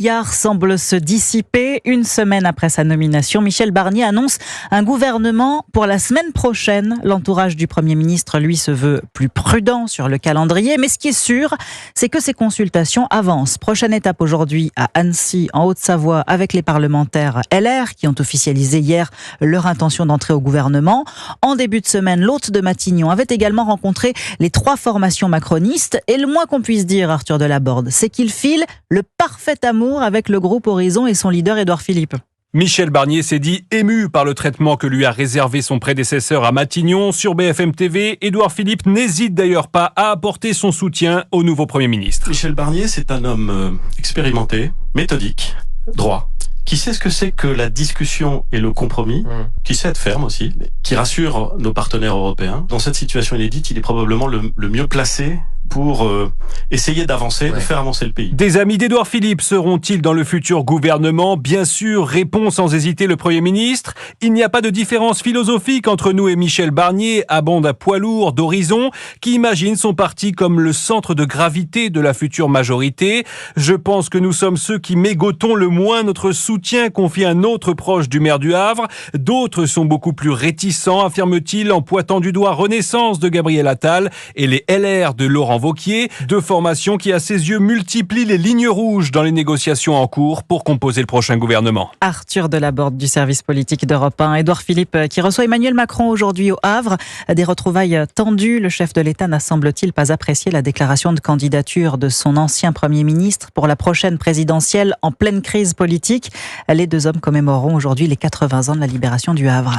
brouillard semble se dissiper. Une semaine après sa nomination, Michel Barnier annonce un gouvernement pour la semaine prochaine. L'entourage du Premier ministre, lui, se veut plus prudent sur le calendrier. Mais ce qui est sûr, c'est que ces consultations avancent. Prochaine étape aujourd'hui à Annecy, en Haute-Savoie, avec les parlementaires LR qui ont officialisé hier leur intention d'entrer au gouvernement. En début de semaine, l'hôte de Matignon avait également rencontré les 3 formations macronistes. Et le moins qu'on puisse dire, Arthur Delaborde, c'est qu'il file le parfait amour avec le groupe Horizon et son leader Édouard Philippe. Michel Barnier s'est dit ému par le traitement que lui a réservé son prédécesseur à Matignon. Sur BFM TV, Édouard Philippe n'hésite d'ailleurs pas à apporter son soutien au nouveau Premier ministre. Michel Barnier, c'est un homme expérimenté, méthodique, droit, qui sait ce que c'est que la discussion et le compromis, qui sait être ferme aussi, qui rassure nos partenaires européens. Dans cette situation inédite, il est probablement le mieux placé pour essayer d'avancer, de faire avancer le pays. Des amis d'Édouard Philippe seront-ils dans le futur gouvernement ? Bien sûr, répond sans hésiter le Premier ministre. Il n'y a pas de différence philosophique entre nous et Michel Barnier, abonde à poids lourd d'Horizon, qui imagine son parti comme le centre de gravité de la future majorité. Je pense que nous sommes ceux qui mégotons le moins notre soutien, confie un autre proche du maire du Havre. D'autres sont beaucoup plus réticents, affirme-t-il, en pointant du doigt Renaissance de Gabriel Attal et les LR de Laurent Wauquiez, 2 formations qui, à ses yeux, multiplient les lignes rouges dans les négociations en cours pour composer le prochain gouvernement. Arthur Delaborde du service politique d'Europe 1. Édouard Philippe qui reçoit Emmanuel Macron aujourd'hui au Havre. Des retrouvailles tendues. Le chef de l'État n'a, semble-t-il, pas apprécié la déclaration de candidature de son ancien Premier ministre pour la prochaine présidentielle en pleine crise politique. Les 2 hommes commémoreront aujourd'hui les 80 ans de la libération du Havre.